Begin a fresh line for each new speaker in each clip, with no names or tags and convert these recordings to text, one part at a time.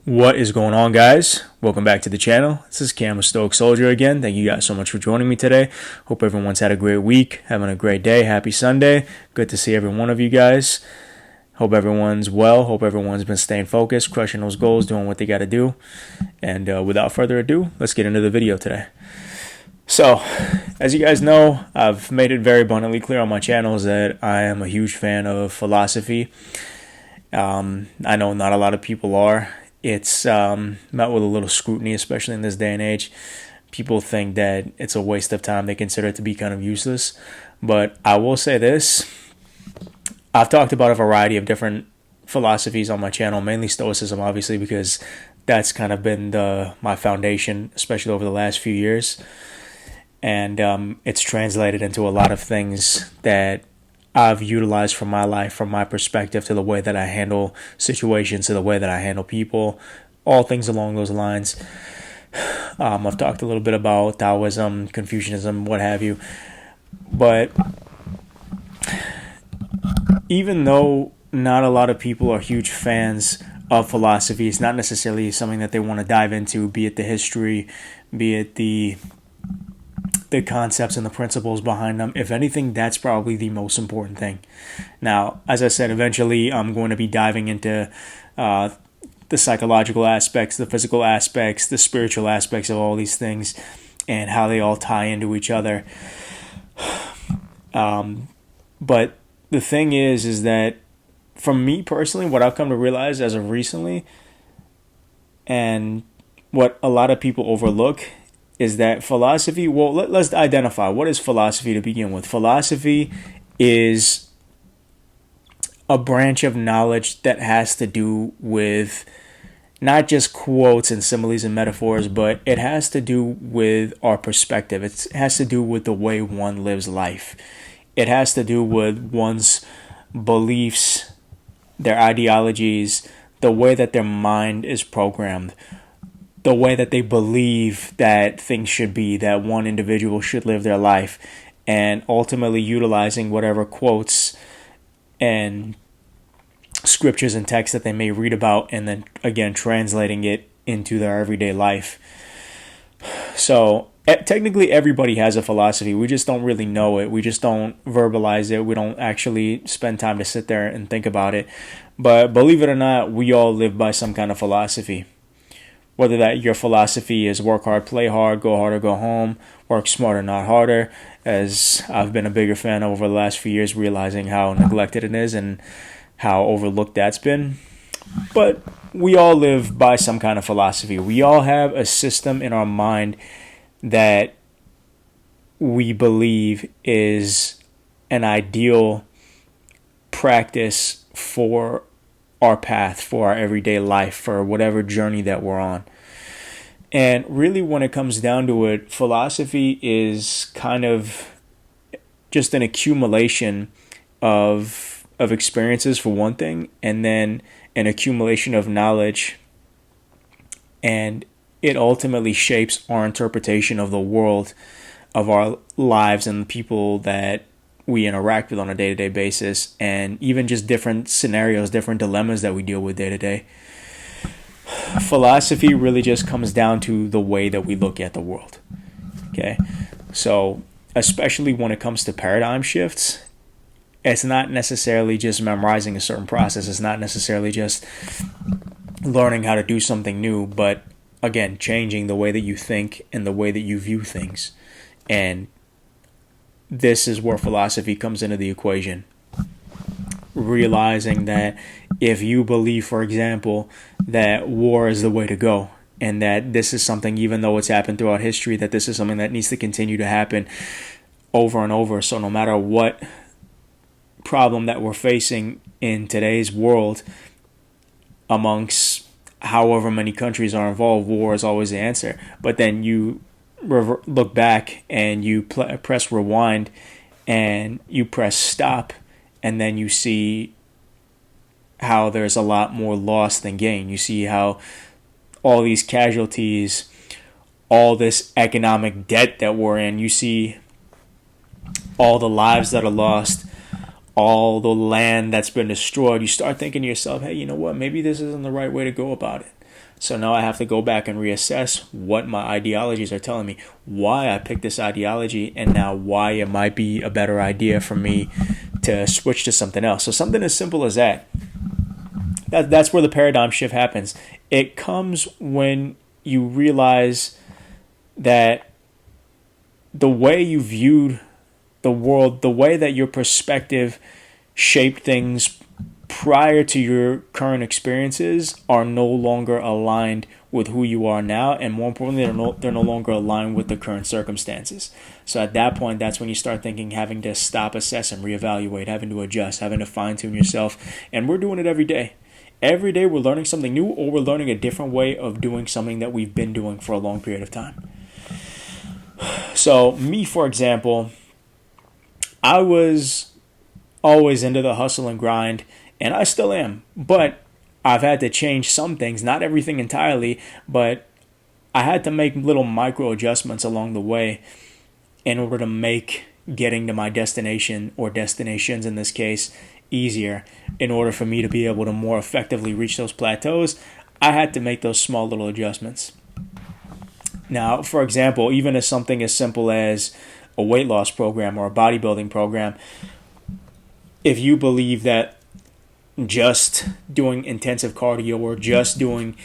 What is going on, guys? Welcome back to the channel. This is Cam with Stoic Soldier again. Thank you guys so much for joining me today. Hope everyone's had a great week, having a great day. Happy Sunday. Good to see every one of you guys. Hope everyone's well. Hope everyone's been staying focused, crushing those goals, doing what they got to do. And without further ado, let's get into the video today. So, as you guys know, I've made it very abundantly clear on my channels that I am a huge fan of philosophy. I know not a lot of people are. It's met with a little scrutiny, especially in this day and age. People think that it's a waste of time. They consider it to be kind of useless. But I will say this. I've talked about a variety of different philosophies on my channel, mainly Stoicism, obviously, because that's kind of been my foundation, especially over the last few years. And it's translated into a lot of things that I've utilized from my life, from my perspective, to the way that I handle situations, to the way that I handle people, all things along those lines. I've talked a little bit about Taoism, Confucianism, what have you. But even though not a lot of people are huge fans of philosophy, it's not necessarily something that they want to dive into, be it the history, be it the concepts and the principles behind them. If anything, that's probably the most important thing. Now, as I said, eventually I'm going to be diving into the psychological aspects, the physical aspects, the spiritual aspects of all these things and how they all tie into each other. But the thing is that for me personally, what I've come to realize as of recently, and what a lot of people overlook, is that philosophy, well, let's identify what is philosophy to begin with. Philosophy is a branch of knowledge that has to do with not just quotes and similes and metaphors, but it has to do with our perspective. It has to do with the way one lives life. It has to do with one's beliefs, their ideologies, the way that their mind is programmed, the way that they believe that things should be, that one individual should live their life, and ultimately utilizing whatever quotes and scriptures and texts that they may read about, and then again translating it into their everyday life. So technically everybody has a philosophy. We just don't really know it. We just don't verbalize it. We don't actually spend time to sit there and think about it. But believe it or not, we all live by some kind of philosophy. Whether that your philosophy is work hard, play hard, go hard or go home, work smarter, not harder, as I've been a bigger fan over the last few years, realizing how neglected it is and how overlooked that's been. But we all live by some kind of philosophy. We all have a system in our mind that we believe is an ideal practice for our path, for our everyday life, for whatever journey that we're on. And really, when it comes down to it, philosophy is kind of just an accumulation of experiences, for one thing, and then an accumulation of knowledge, and it ultimately shapes our interpretation of the world, of our lives, and the people that we interact with on a day-to-day basis, and even just different scenarios, different dilemmas that we deal with day-to-day. Philosophy really just comes down to the way that we look at the world. Okay? So, especially when it comes to paradigm shifts, it's not necessarily just memorizing a certain process. It's not necessarily just learning how to do something new, but again, changing the way that you think and the way that you view things. And this is where philosophy comes into the equation. Realizing that if you believe, for example, that war is the way to go, and that this is something, even though it's happened throughout history, that this is something that needs to continue to happen over and over. So no matter what problem that we're facing in today's world, amongst however many countries are involved, war is always the answer. But then you look back and you press rewind and you press stop, and then you see how there's a lot more loss than gain. You see how all these casualties, all this economic debt that we're in, you see all the lives that are lost, all the land that's been destroyed, you start thinking to yourself, hey, you know what? Maybe this isn't the right way to go about it. So now I have to go back and reassess what my ideologies are telling me, why I picked this ideology, and now why it might be a better idea for me to switch to something else. So something as simple as that. That's where the paradigm shift happens. It comes when you realize that the way you viewed the world, the way that your perspective shaped things prior to your current experiences are no longer aligned with who you are now, and more importantly, they're no longer aligned with the current circumstances. So at that point, that's when you start thinking, having to stop, assess, and reevaluate, having to adjust, having to fine-tune yourself. And we're doing it every day. Every day we're learning something new, or we're learning a different way of doing something that we've been doing for a long period of time. So me, for example, I was always into the hustle and grind, and I still am. But I've had to change some things, not everything entirely, but I had to make little micro adjustments along the way in order to make getting to my destination, or destinations in this case, easier. In order for me to be able to more effectively reach those plateaus, I had to make those small little adjustments. Now, for example, even as something as simple as a weight loss program or a bodybuilding program, if you believe that just doing intensive cardio or just doing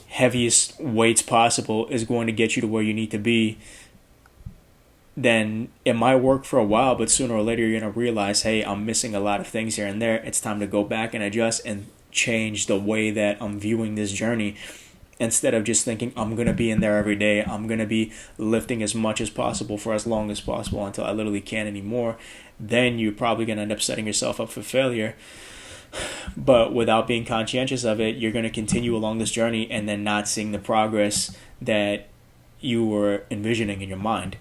heaviest weights possible is going to get you to where you need to be, then it might work for a while, but sooner or later you're going to realize, hey, I'm missing a lot of things here and there. It's time to go back and adjust and change the way that I'm viewing this journey. Instead of just thinking, I'm going to be in there every day, I'm going to be lifting as much as possible for as long as possible until I literally can't anymore, then you're probably going to end up setting yourself up for failure. But without being conscientious of it, you're going to continue along this journey and then not seeing the progress that you were envisioning in your mind.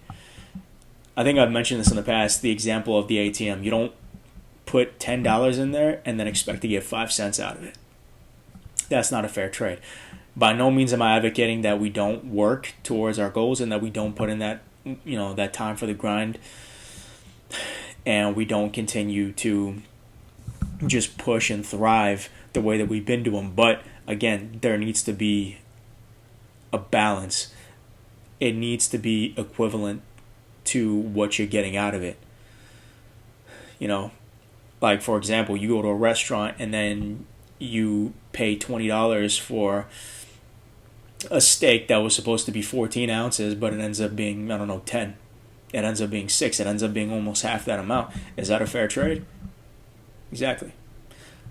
I think I've mentioned this in the past, the example of the ATM. You don't put $10 in there and then expect to get 5 cents out of it. That's not a fair trade. By no means am I advocating that we don't work towards our goals and that we don't put in that, that time for the grind, and we don't continue to just push and thrive the way that we've been doing. But again, there needs to be a balance. It needs to be equivalent to what you're getting out of it. Like for example, you go to a restaurant and then you pay $20 for a steak that was supposed to be 14 ounces, but it ends up being, 10. It ends up being 6. It ends up being almost half that amount. Is that a fair trade? Exactly.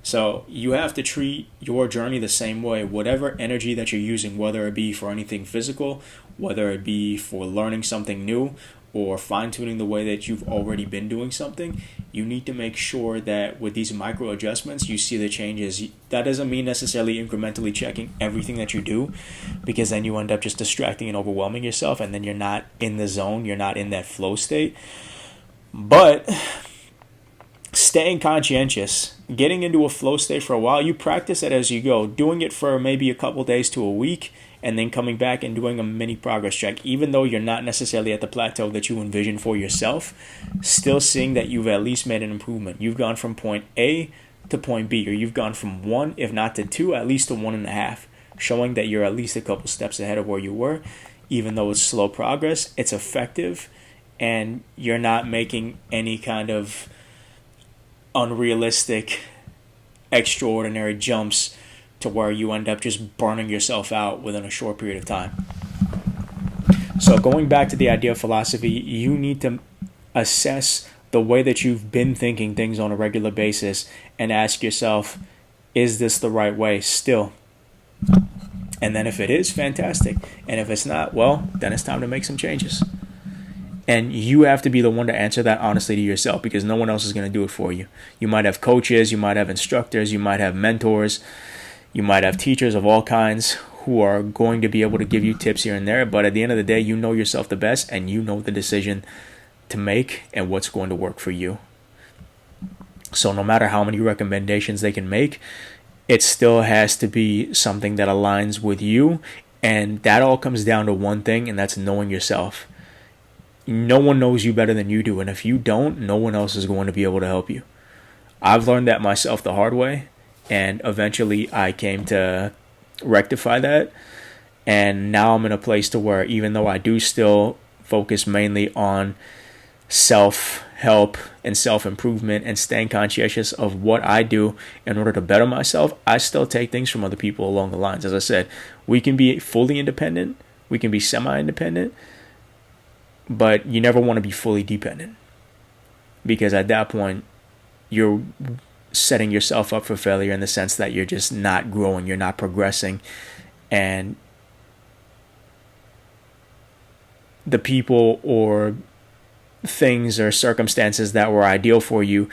So you have to treat your journey the same way. Whatever energy that you're using, whether it be for anything physical, whether it be for learning something new, or fine-tuning the way that you've already been doing something, you need to make sure that with these micro adjustments, you see the changes. That doesn't mean necessarily incrementally checking everything that you do, because then you end up just distracting and overwhelming yourself, and then you're not in the zone, you're not in that flow state. But staying conscientious, getting into a flow state for a while, you practice it as you go, doing it for maybe a couple days to a week, and then coming back and doing a mini progress check. Even though you're not necessarily at the plateau that you envision for yourself, still seeing that you've at least made an improvement. You've gone from point A to point B, or you've gone from 1, if not to 2, at least to 1.5, showing that you're at least a couple steps ahead of where you were. Even though it's slow progress, it's effective, and you're not making any kind of unrealistic, extraordinary jumps to where you end up just burning yourself out within a short period of time. So going back to the idea of philosophy, you need to assess the way that you've been thinking things on a regular basis and ask yourself, is this the right way still? And then if it is, fantastic. And if it's not, well, then it's time to make some changes. And you have to be the one to answer that honestly to yourself, because no one else is going to do it for you. You might have coaches, you might have instructors, you might have mentors, you might have teachers of all kinds who are going to be able to give you tips here and there. But at the end of the day, you know yourself the best, and you know the decision to make and what's going to work for you. So no matter how many recommendations they can make, it still has to be something that aligns with you. And that all comes down to one thing, and that's knowing yourself. No one knows you better than you do. And if you don't, no one else is going to be able to help you. I've learned that myself the hard way. And eventually I came to rectify that. And now I'm in a place to where, even though I do still focus mainly on self-help and self-improvement and staying conscientious of what I do in order to better myself, I still take things from other people along the lines. As I said, we can be fully independent, we can be semi-independent, but you never want to be fully dependent, because at that point you're setting yourself up for failure, in the sense that you're just not growing, you're not progressing, and the people or things or circumstances that were ideal for you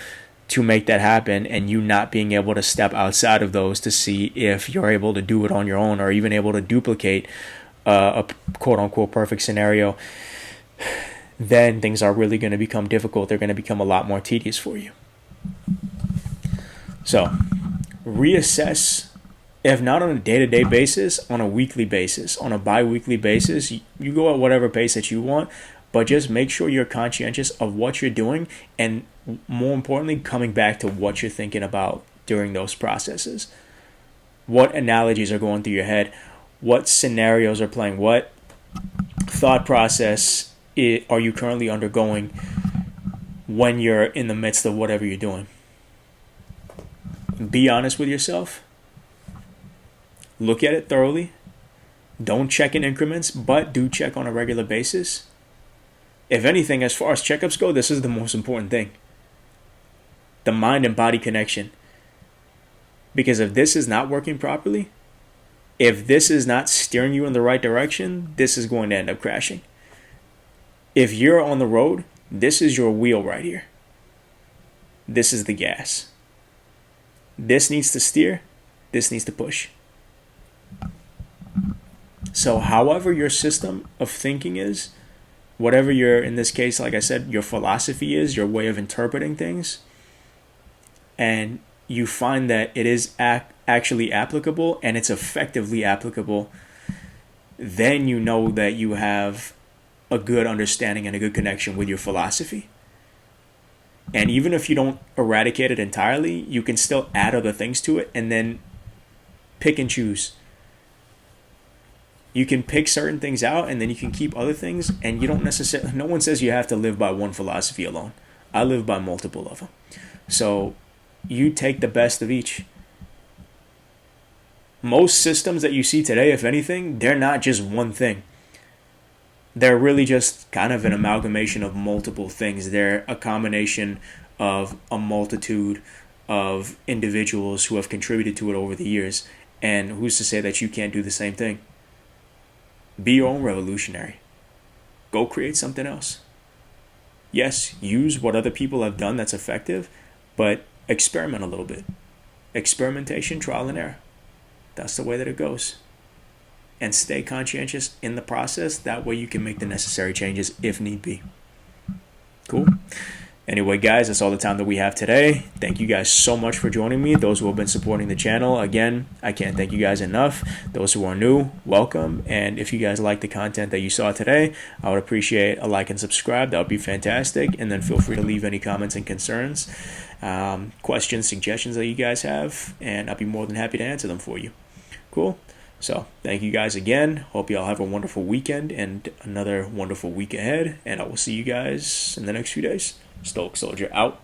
to make that happen, and you not being able to step outside of those to see if you're able to do it on your own, or even able to duplicate a quote-unquote perfect scenario, then things are really going to become difficult. They're going to become a lot more tedious for you. So reassess, if not on a day-to-day basis, on a weekly basis, on a bi-weekly basis. You go at whatever pace that you want, but just make sure you're conscientious of what you're doing, and more importantly, coming back to what you're thinking about during those processes. What analogies are going through your head? What scenarios are playing? What thought process are you currently undergoing when you're in the midst of whatever you're doing? Be honest with yourself. Look at it thoroughly. Don't check in increments, but do check on a regular basis. If anything, as far as checkups go, this is the most important thing. The mind and body connection. Because if this is not working properly, if this is not steering you in the right direction, this is going to end up crashing. If you're on the road, this is your wheel right here. This is the gas. This needs to steer. This needs to push. So however your system of thinking is, whatever your, in this case, like I said, your philosophy is, your way of interpreting things, and you find that it is actually applicable and it's effectively applicable, then you know that you have a good understanding and a good connection with your philosophy. And even if you don't eradicate it entirely, you can still add other things to it and then pick and choose. You can pick certain things out and then you can keep other things, and you don't necessarily, no one says you have to live by one philosophy alone. I live by multiple of them. So you take the best of each. Most systems that you see today, if anything, they're not just one thing. They're really just kind of an amalgamation of multiple things. They're a combination of a multitude of individuals who have contributed to it over the years. And who's to say that you can't do the same thing? Be your own revolutionary. Go create something else. Yes, use what other people have done that's effective, but experiment a little bit. Experimentation, trial and error. That's the way that it goes. And stay conscientious in the process. That way you can make the necessary changes if need be. Cool. Anyway, guys, that's all the time that we have today. Thank you guys so much for joining me. Those who have been supporting the channel, again, I can't thank you guys enough. Those who are new, welcome. And if you guys like the content that you saw today, I would appreciate a like and subscribe. That would be fantastic. And then feel free to leave any comments and concerns, questions, suggestions that you guys have, and I'll be more than happy to answer them for you. Cool. So thank you guys again. Hope you all have a wonderful weekend and another wonderful week ahead. And I will see you guys in the next few days. Stoic Soldier out.